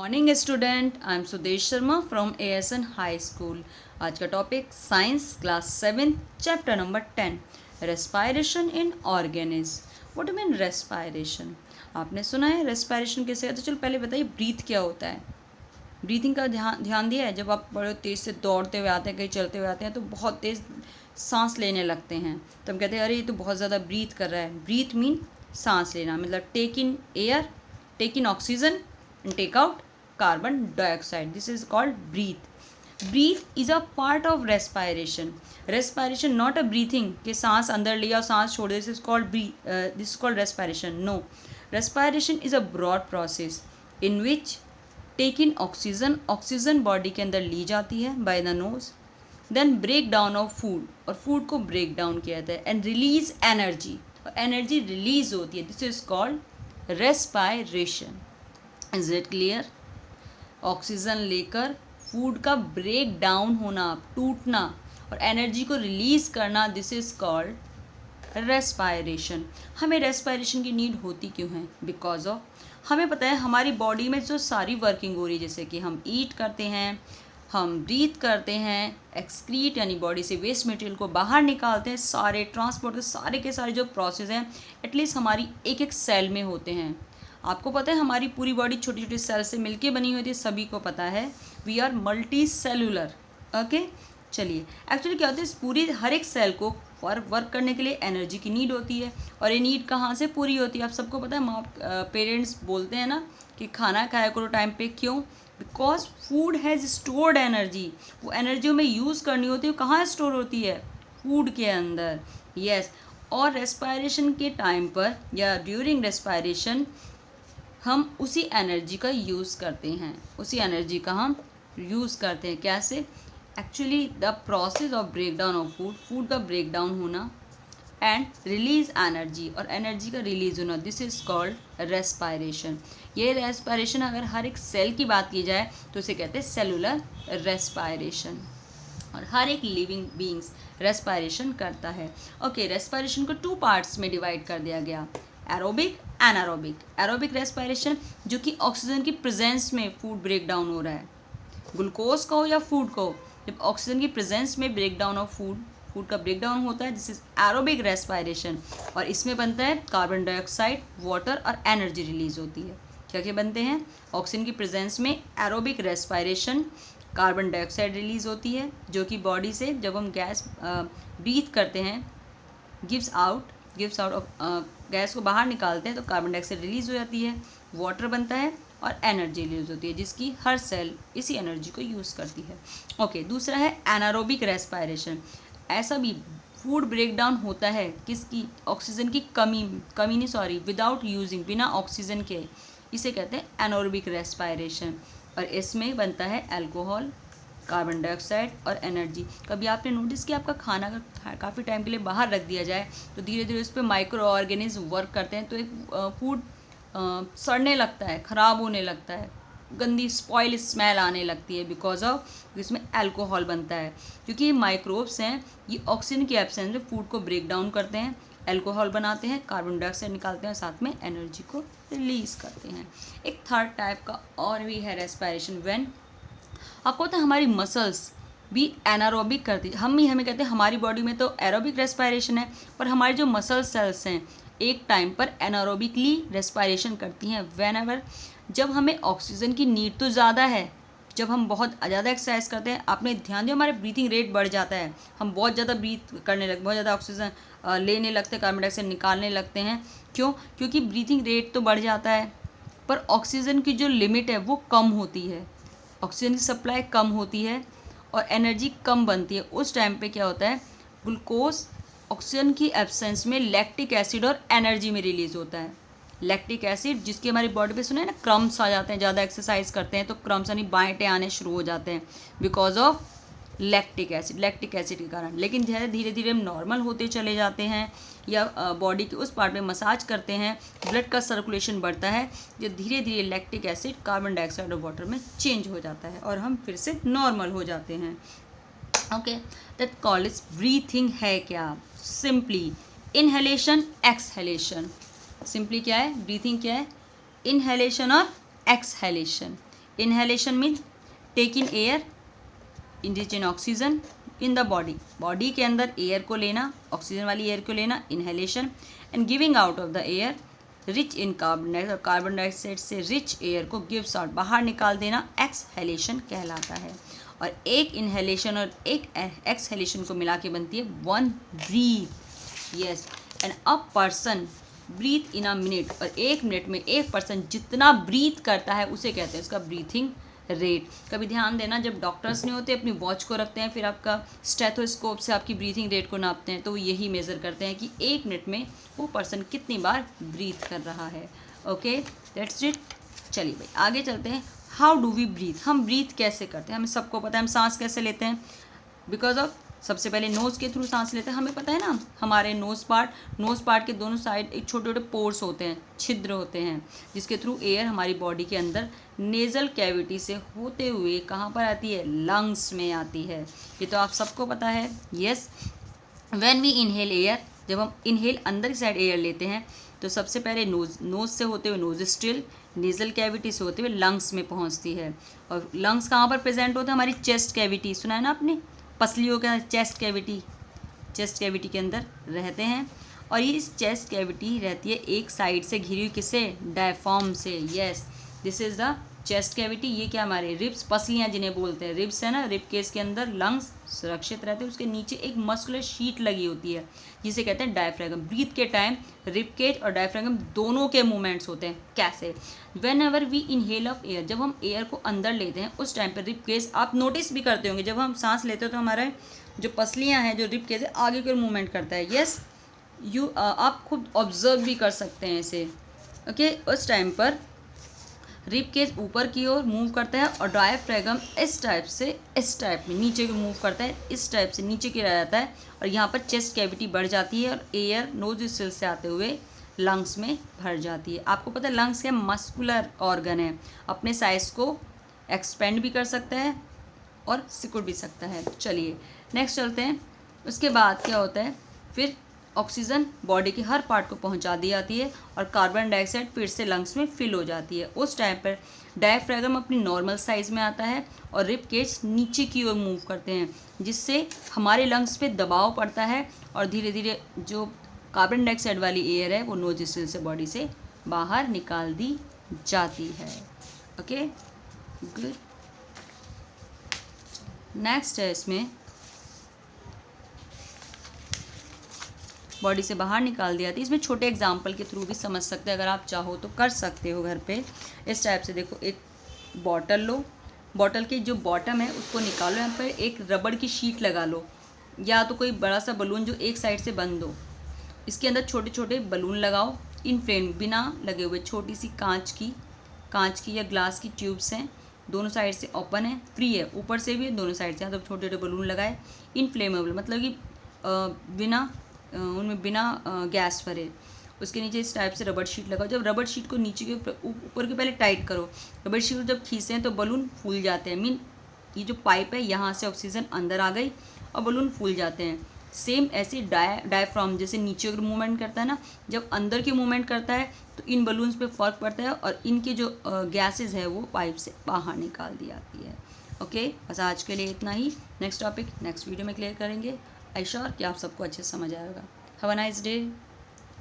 Morning student, I am Sudesh Sharma from ASN high school. आज का topic science class 7 chapter number 10 respiration in organism. What do mean respiration? आपने सुना है respiration किसे कहते हैं? चलो पहले बताइए ब्रीथ क्या होता है। ब्रीथिंग का ध्यान दिया है। जब आप बड़े तेज़ से दौड़ते हुए आते हैं, कहीं चलते हुए आते हैं तो बहुत तेज़ सांस लेने लगते हैं, तो हम कहते हैं अरे ये तो बहुत ज़्यादा ब्रीथ कर रहा है। ब्रीथ मीन सांस लेना, मतलब take in air, take in oxygen and take out carbon dioxide. This is called breathe. Breathe is a part of respiration. Respiration not a breathing कि सांस अंदर लिया और सांस छोड़ दिया. This is called this is called respiration. No, respiration is a broad process in which take in oxygen body के अंदर ली जाती है by the nose. Then break down of food, और food को break down किया जाता है and release energy, और energy release होती है. This is called respiration. Is it clear? Oxygen लेकर फूड का ब्रेक डाउन होना, टूटना और एनर्जी को रिलीज करना, दिस इज कॉल्ड रेस्पायरेशन. हमें रेस्पायरेशन की नीड होती क्यों है? बिकॉज ऑफ हमें पता है हमारी बॉडी में जो सारी वर्किंग हो रही है, जैसे कि हम ईट करते हैं, हम ब्रीथ करते हैं, एक्सक्रीट यानी बॉडी से वेस्ट मटेरियल को बाहर निकालते हैं, सारे ट्रांसपोर्ट के सारे जो प्रोसेस हैं एटलीस्ट हमारी एक एक सेल में होते हैं. आपको पता है हमारी पूरी बॉडी छोटी छोटी सेल से मिलके बनी हुई थी, सभी को पता है. We are multicellular. Okay, चलिए एक्चुअली क्या होता है, इस पूरी हर एक सेल को वर्क करने के लिए एनर्जी की नीड होती है, और ये नीड कहाँ से पूरी होती है? आप सबको पता है, माँ पेरेंट्स बोलते हैं ना कि खाना खाया करो टाइम पे. क्यों? Because food has stored energy. वो एनर्जी हमें यूज़ करनी होती है, कहाँ स्टोर होती है? फूड के अंदर. यस, और रेस्पायरेशन के टाइम पर या ड्यूरिंग रेस्पायरेशन हम उसी एनर्जी का यूज़ करते हैं. उसी एनर्जी का हम यूज़ करते हैं. कैसे? Actually the process of break down of food का ब्रेक डाउन होना एंड रिलीज एनर्जी, और एनर्जी का रिलीज होना, दिस इज कॉल्ड रेस्पायरेशन. ये रेस्पायरेशन अगर हर एक सेल की बात की जाए तो इसे कहते हैं सेलुलर रेस्पायरेशन, और हर एक लिविंग बीइंग्स रेस्पायरेशन करता है. ओके, रेस्पायरेशन को 2 पार्ट्स में डिवाइड कर दिया गया, एरोबिक, एनारोबिक. एरोबिक रेस्पायरेशन जो कि ऑक्सीजन की प्रेजेंस में फूड ब्रेक डाउन हो रहा है, ग्लूकोज का हो या फूड का हो, जब ऑक्सीजन की प्रेजेंस में ब्रेक डाउन ऑफ फूड का ब्रेक डाउन होता है, दिस इज एरोबिक रेस्पायरेशन. और इसमें बनता है कार्बन डाइऑक्साइड, वाटर और एनर्जी रिलीज होती है. क्या क्या बनते हैं? ऑक्सीजन की प्रेजेंस में aerobic respiration, carbon dioxide release होती है जो कि बॉडी से जब हम गैस ब्रीथ करते हैं, गिव्स आउट गैस को बाहर निकालते हैं तो कार्बन डाइऑक्साइड रिलीज हो जाती है, वाटर बनता है और एनर्जी रिलीज होती है, जिसकी हर सेल इसी एनर्जी को यूज़ करती है. ओके, दूसरा है एनारोबिक रेस्पायरेशन. ऐसा भी फूड ब्रेक डाउन होता है किसकी? ऑक्सीजन की विदाउट यूजिंग, बिना ऑक्सीजन के. इसे कहते हैं एनारोबिक रेस्पायरेशन, और इसमें बनता है अल्कोहल, कार्बन डाइऑक्साइड और एनर्जी. कभी आपने नोटिस किया आपका खाना अगर काफ़ी टाइम के लिए बाहर रख दिया जाए तो धीरे धीरे उस पर माइक्रो ऑर्गेनिज्म वर्क करते हैं, तो एक फूड सड़ने लगता है, ख़राब होने लगता है, गंदी स्पॉइल स्मेल आने लगती है, बिकॉज ऑफ इसमें अल्कोहल बनता है. क्योंकि ये माइक्रोब्स हैं, ये ऑक्सीजन की एब्सेंस में फूड को ब्रेक डाउन करते हैं, अल्कोहल बनाते हैं, कार्बन डाइऑक्साइड निकालते हैं, साथ में एनर्जी को रिलीज़ करते हैं. एक थर्ड टाइप का और भी है रेस्पायरेशन. व्हेन आपको पता है हमारी मसल्स भी एनारोबिक करती है. हमें कहते हैं हमारी बॉडी में तो एरोबिक रेस्पायरेशन है, पर हमारी जो मसल सेल्स हैं एक टाइम पर एनारोबिकली रेस्पायरेशन करती हैं. व्हेनेवर जब हमें ऑक्सीजन की नीड तो ज़्यादा है, जब हम बहुत ज़्यादा एक्सरसाइज करते हैं, आपने ध्यान दिया हमारे ब्रीथिंग रेट बढ़ जाता है, हम बहुत ज़्यादा ब्रीथ करने लगते, बहुत ज़्यादा ऑक्सीजन लेने लगते हैं, कार्बन डाइऑक्साइड निकालने लगते हैं. क्यों? क्योंकि ब्रीथिंग रेट तो बढ़ जाता है पर ऑक्सीजन की जो लिमिट है वो कम होती है, ऑक्सीजन की सप्लाई कम होती है और एनर्जी कम बनती है. उस टाइम पे क्या होता है, ग्लूकोज ऑक्सीजन की एब्सेंस में लैक्टिक एसिड और एनर्जी में रिलीज होता है. लैक्टिक एसिड जिसकी हमारी बॉडी पे सुना है ना, क्रम्स आ जाते हैं, ज़्यादा एक्सरसाइज करते हैं तो क्रम्स यानी बांटे आने शुरू हो जाते हैं बिकॉज ऑफ लैक्टिक एसिड के कारण. लेकिन जैसे धीरे धीरे हम नॉर्मल होते चले जाते हैं या बॉडी के उस पार्ट में मसाज करते हैं, ब्लड का सर्कुलेशन बढ़ता है, जो धीरे धीरे लैक्टिक एसिड कार्बन डाइऑक्साइड और वाटर में चेंज हो जाता है और हम फिर से नॉर्मल हो जाते हैं. Okay, that called is breathing है क्या? Simply inhalation, exhalation. सिंपली क्या है ब्रीथिंग? क्या है? इनहेलेशन और exhalation. Inhalation mean take in air, indulge in oxygen in the body, body के अंदर एयर को लेना, ऑक्सीजन वाली एयर को लेना, inhalation, and giving out of the air rich in carbon dioxide, और कार्बन डाइऑक्साइड से रिच एयर को गिव्स आउट, बाहर निकाल देना, एक्सहेलेशन कहलाता है। और एक इनहेलेशन और एक एक्सहेलेशन को मिला के बनती है one breath. Yes, and a person breath in a minute, और एक मिनट में एक पर्सन जितना ब्रीथ करता है उसे कहते हैं उसका ब्रीथिंग रेट। कभी ध्यान देना, जब डॉक्टर्स नहीं होते अपनी वॉच को रखते हैं, फिर आपका स्टेथोस्कोप से आपकी ब्रीथिंग रेट को नापते हैं, तो वो यही मेज़र करते हैं कि एक मिनट में वो पर्सन कितनी बार ब्रीथ कर रहा है। Okay, that's it. चलिए भाई आगे चलते हैं। हाउ डू वी ब्रीथ, हम ब्रीथ कैसे करते हैं, हमें सबको पता है हम सांस कैसे लेते हैं, बिकॉज ऑफ सबसे पहले नोज़ के थ्रू सांस लेते हैं, हमें पता है ना। हमारे नोज़ पार्ट के दोनों साइड एक छोटे छोटे पोर्स होते हैं, छिद्र होते हैं, जिसके थ्रू एयर हमारी बॉडी के अंदर नेज़ल कैविटी से होते हुए कहाँ पर आती है, लंग्स में आती है। ये तो आप सबको पता है। Yes, when we inhale air, जब हम इनहेल अंदर की साइड एयर लेते हैं तो सबसे पहले नोज़ से होते हुए नोज स्ट्रिल, नेज़ल कैविटी से होते हुए लंग्स में पहुंचती है। और लंग्स कहाँ पर प्रेजेंट होता है, हमारी चेस्ट कैविटी, सुना है ना आपने, पसलियों के चेस्ट कैविटी के अंदर रहते हैं। और ये इस चेस्ट कैविटी रहती है एक साइड से घिरी हुई, किसे, डायफ्राम से। Yes, this is the chest cavity. ये क्या, हमारे रिब्स, पसलियाँ जिन्हें बोलते हैं, रिब्स है ना, रिब केस के अंदर लंग्स सुरक्षित रहते हैं, उसके नीचे एक मस्कुलर शीट लगी होती है जिसे कहते हैं डायफ्रागम। ब्रीथ के टाइम रिब केज और डायफ्रागम दोनों के मूवमेंट्स होते हैं। कैसे, whenever we inhale of air, जब हम एयर को अंदर लेते हैं उस टाइम पर रिब केज, आप नोटिस भी करते होंगे, जब हम सांस लेते हो तो हमारे जो पसलियाँ हैं, जो रिब केज है, आगे की ओर मूवमेंट करता है। यस, आप खुद ऑब्जर्व भी कर सकते हैं इसे। ओके, उस टाइम पर रिब केज ऊपर की ओर मूव करता है और डायफ्रागम इस टाइप में नीचे की मूव करता है, इस टाइप से नीचे की रह जाता है, और यहाँ पर चेस्ट कैविटी बढ़ जाती है और एयर नोज स्ट्रिल से आते हुए लंग्स में भर जाती है। आपको पता है लंग्स क्या मस्कुलर ऑर्गन है, अपने साइज को एक्सपेंड भी कर सकता है और सिकुड़ भी सकता है। चलिए नेक्स्ट चलते हैं। उसके बाद क्या होता है, फिर ऑक्सीजन बॉडी के हर पार्ट को पहुंचा दी जाती है और कार्बन डाइऑक्साइड फिर से लंग्स में फिल हो जाती है। उस टाइम पर डायफ्रागम अपनी नॉर्मल साइज में आता है और रिब केज नीचे की ओर मूव करते हैं, जिससे हमारे लंग्स पे दबाव पड़ता है और धीरे धीरे जो कार्बन डाइऑक्साइड वाली एयर है वो नोज स्ट्रिल से बॉडी से बाहर निकाल दी जाती है। Okay, good. नेक्स्ट है, इसमें बॉडी से बाहर निकाल दिया था। इसमें छोटे एग्जाम्पल के थ्रू भी समझ सकते हैं, अगर आप चाहो तो कर सकते हो घर पे। इस टाइप से देखो, एक बॉटल लो, बॉटल की जो बॉटम है उसको निकालो, यहाँ पर एक रबड़ की शीट लगा लो या तो कोई बड़ा सा बलून जो एक साइड से बंद हो, इसके अंदर छोटे छोटे बलून लगाओ इन फ्लेम, बिना लगे हुए। छोटी सी कांच की या ग्लास की ट्यूब्स हैं, दोनों साइड से ओपन है, फ्री है, ऊपर से भी है, दोनों साइड से। तो छोटे छोटे बलून लगाए, इनफ्लेमेबल, मतलब कि बिना गैस भरे। उसके नीचे इस टाइप से रबड़ शीट लगाओ। जब रबड़ शीट को नीचे के ऊपर के पहले टाइट करो, रबड़ शीट को जब खींचें तो बलून फूल जाते हैं। मीन ये जो पाइप है यहाँ से ऑक्सीजन अंदर आ गई और बलून फूल जाते हैं। सेम ऐसे डायफ्राम जैसे नीचे अगर मूवमेंट करता है ना, जब अंदर की मूवमेंट करता है तो इन बलून्स पे फर्क पड़ता है और इनकी जो गैसेज है वो पाइप से बाहर निकाल दी जाती है। ओके, बस आज के लिए इतना ही। नेक्स्ट टॉपिक नेक्स्ट वीडियो में क्लियर करेंगे। आई श्योर कि आप सबको अच्छे से समझ आएगा। Have a nice day.